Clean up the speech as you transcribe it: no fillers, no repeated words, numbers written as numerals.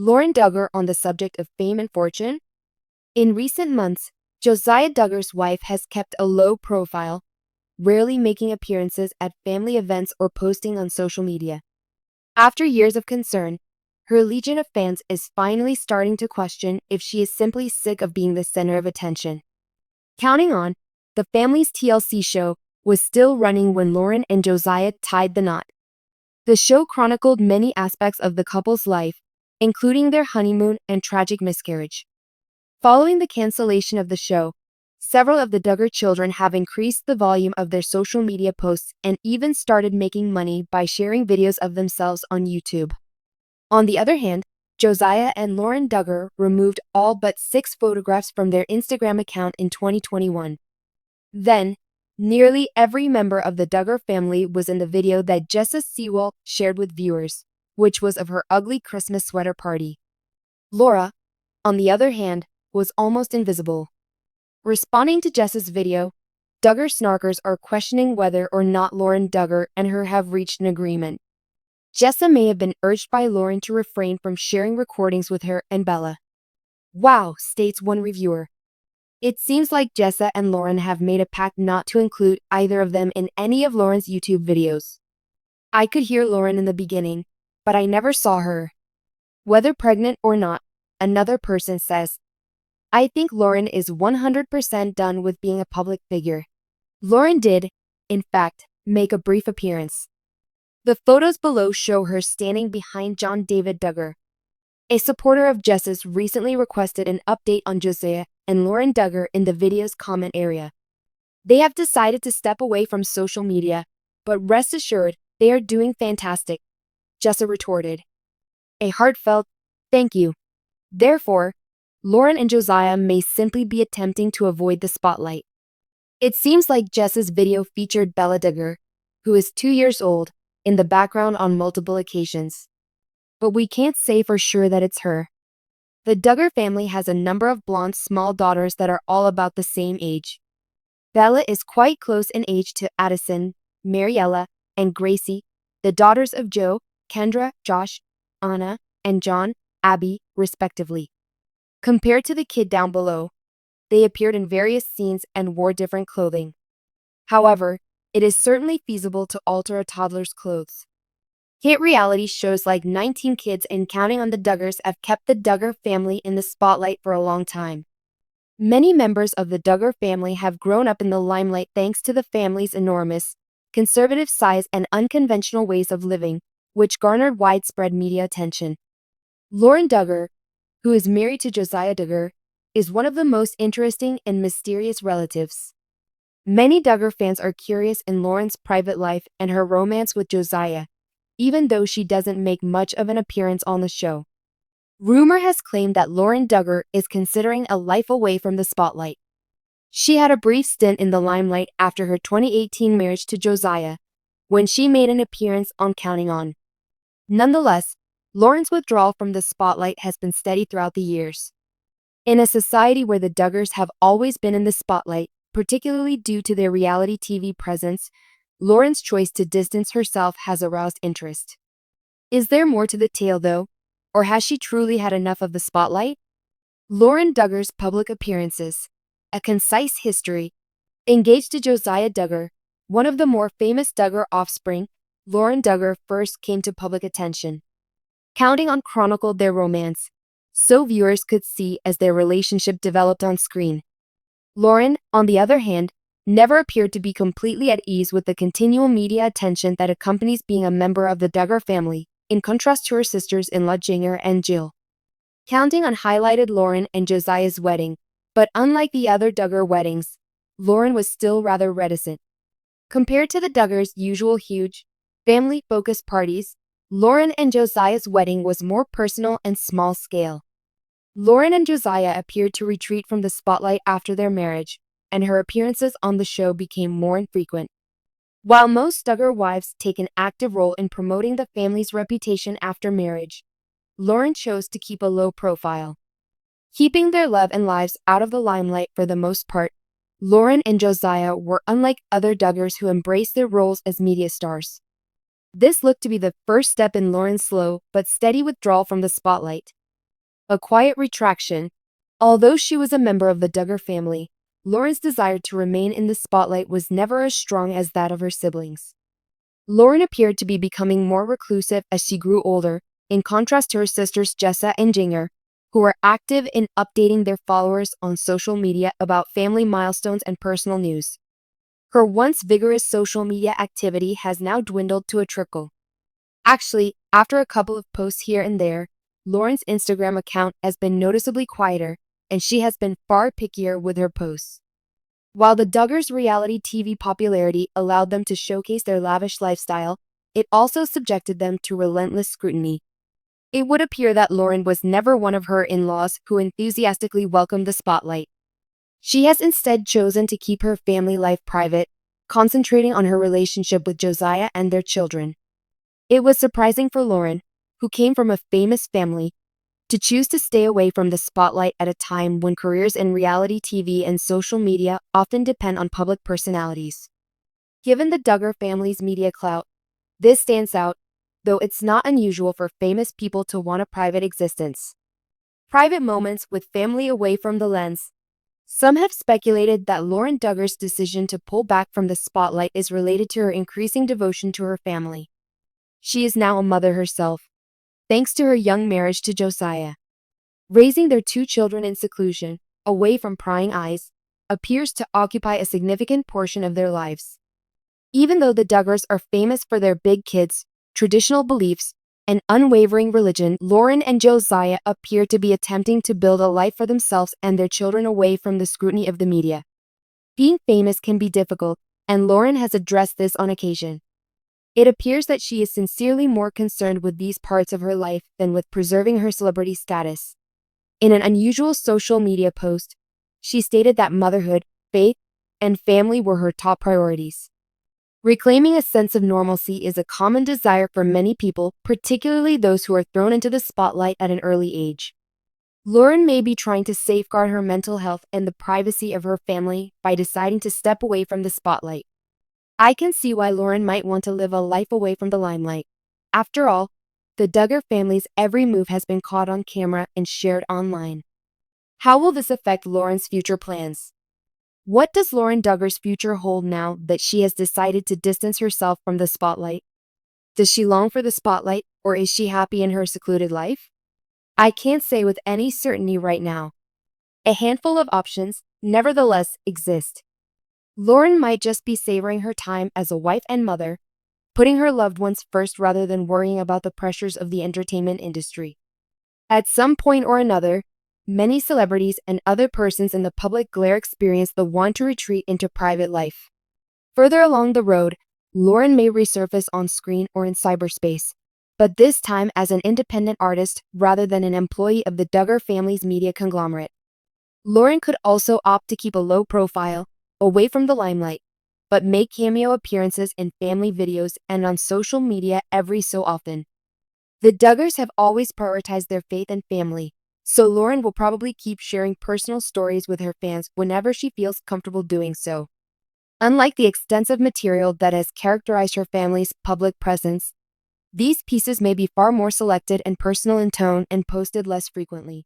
Lauren Duggar on the subject of fame and fortune? In recent months, Josiah Duggar's wife has kept a low profile, rarely making appearances at family events or posting on social media. After years of concern, her legion of fans is finally starting to question if she is simply sick of being the center of attention. Counting On, the family's TLC show, was still running when Lauren and Josiah tied the knot. The show chronicled many aspects of the couple's life, including their honeymoon and tragic miscarriage. Following the cancellation of the show, several of the Duggar children have increased the volume of their social media posts and even started making money by sharing videos of themselves on YouTube. On the other hand, Josiah and Lauren Duggar removed all but 6 photographs from their Instagram account in 2021. Then, nearly every member of the Duggar family was in the video that Jessa Seewald shared with viewers, which was of her ugly Christmas sweater party. Laura, on the other hand, was almost invisible. Responding to Jessa's video, Duggar snarkers are questioning whether or not Lauren Duggar and her have reached an agreement. Jessa may have been urged by Lauren to refrain from sharing recordings with her and Bella. Wow, states one reviewer. It seems like Jessa and Lauren have made a pact not to include either of them in any of Lauren's YouTube videos. I could hear Lauren in the beginning, but I never saw her. Whether pregnant or not, another person says, I think Lauren is 100% done with being a public figure. Lauren did, in fact, make a brief appearance. The photos below show her standing behind John David Duggar. A supporter of Jessa's recently requested an update on Josiah and Lauren Duggar in the video's comment area. They have decided to step away from social media, but rest assured, they are doing fantastic, Jessa retorted. A heartfelt thank you. Therefore, Lauren and Josiah may simply be attempting to avoid the spotlight. It seems like Jessa's video featured Bella Duggar, who is 2 years old, in the background on multiple occasions. But we can't say for sure that it's her. The Duggar family has a number of blonde small daughters that are all about the same age. Bella is quite close in age to Addison, Mariella, and Gracie, the daughters of Joe, Kendra, Josh, Anna, and John, Abby, respectively. Compared to the kid down below, they appeared in various scenes and wore different clothing. However, it is certainly feasible to alter a toddler's clothes. Hit reality shows like 19 Kids and Counting on the Duggars have kept the Duggar family in the spotlight for a long time. Many members of the Duggar family have grown up in the limelight thanks to the family's enormous, conservative size and unconventional ways of living, which garnered widespread media attention. Lauren Duggar, who is married to Josiah Duggar, is one of the most interesting and mysterious relatives. Many Duggar fans are curious in Lauren's private life and her romance with Josiah, even though she doesn't make much of an appearance on the show. Rumor has claimed that Lauren Duggar is considering a life away from the spotlight. She had a brief stint in the limelight after her 2018 marriage to Josiah, when she made an appearance on Counting On. Nonetheless, Lauren's withdrawal from the spotlight has been steady throughout the years. In a society where the Duggars have always been in the spotlight, particularly due to their reality TV presence, Lauren's choice to distance herself has aroused interest. Is there more to the tale though, or has she truly had enough of the spotlight? Lauren Duggar's public appearances. A concise history. Engaged to Josiah Duggar, one of the more famous Duggar offspring, Lauren Duggar first came to public attention. Counting On chronicled their romance, so viewers could see as their relationship developed on screen. Lauren, on the other hand, never appeared to be completely at ease with the continual media attention that accompanies being a member of the Duggar family, in contrast to her sisters-in-law Jinger and Jill. Counting On highlighted Lauren and Josiah's wedding, but unlike the other Duggar weddings, Lauren was still rather reticent. Compared to the Duggars' usual huge, family-focused parties, Lauren and Josiah's wedding was more personal and small-scale. Lauren and Josiah appeared to retreat from the spotlight after their marriage, and her appearances on the show became more infrequent. While most Duggar wives take an active role in promoting the family's reputation after marriage, Lauren chose to keep a low profile. Keeping their love and lives out of the limelight for the most part, Lauren and Josiah were unlike other Duggars who embraced their roles as media stars. This looked to be the first step in Lauren's slow but steady withdrawal from the spotlight. a quiet retraction. Although she was a member of the Duggar family, Lauren's desire to remain in the spotlight was never as strong as that of her siblings. Lauren appeared to be becoming more reclusive as she grew older, in contrast to her sisters Jessa and Jinger, who were active in updating their followers on social media about family milestones and personal news. Her once vigorous social media activity has now dwindled to a trickle. Actually, after a couple of posts here and there, Lauren's Instagram account has been noticeably quieter, and she has been far pickier with her posts. While the Duggars' reality TV popularity allowed them to showcase their lavish lifestyle, it also subjected them to relentless scrutiny. It would appear that Lauren was never one of her in-laws who enthusiastically welcomed the spotlight. She has instead chosen to keep her family life private, concentrating on her relationship with Josiah and their children. It was surprising for Lauren, who came from a famous family, to choose to stay away from the spotlight at a time when careers in reality TV and social media often depend on public personalities. Given the Duggar family's media clout, this stands out, though it's not unusual for famous people to want a private existence. Private moments with family away from the lens. Some have speculated that Lauren Duggar's decision to pull back from the spotlight is related to her increasing devotion to her family. She is now a mother herself, thanks to her young marriage to Josiah. Raising their 2 children in seclusion, away from prying eyes, appears to occupy a significant portion of their lives. Even though the Duggars are famous for their big kids, traditional beliefs, and unwavering religion, Lauren and Josiah appear to be attempting to build a life for themselves and their children away from the scrutiny of the media. Being famous can be difficult, and Lauren has addressed this on occasion. It appears that she is sincerely more concerned with these parts of her life than with preserving her celebrity status. In an unusual social media post, she stated that motherhood, faith, and family were her top priorities. Reclaiming a sense of normalcy is a common desire for many people, particularly those who are thrown into the spotlight at an early age. Lauren may be trying to safeguard her mental health and the privacy of her family by deciding to step away from the spotlight. I can see why Lauren might want to live a life away from the limelight. After all, the Duggar family's every move has been caught on camera and shared online. How will this affect Lauren's future plans? What does Lauren Duggar's future hold now that she has decided to distance herself from the spotlight? Does she long for the spotlight, or is she happy in her secluded life? I can't say with any certainty right now. A handful of options, nevertheless, exist. Lauren might just be savoring her time as a wife and mother, putting her loved ones first rather than worrying about the pressures of the entertainment industry. At some point or another, many celebrities and other persons in the public glare experience the want to retreat into private life. Further along the road, Lauren may resurface on screen or in cyberspace, but this time as an independent artist rather than an employee of the Duggar family's media conglomerate. Lauren could also opt to keep a low profile, away from the limelight, but make cameo appearances in family videos and on social media every so often. The Duggars have always prioritized their faith and family, so Lauren will probably keep sharing personal stories with her fans whenever she feels comfortable doing so. Unlike the extensive material that has characterized her family's public presence, these pieces may be far more selected and personal in tone and posted less frequently.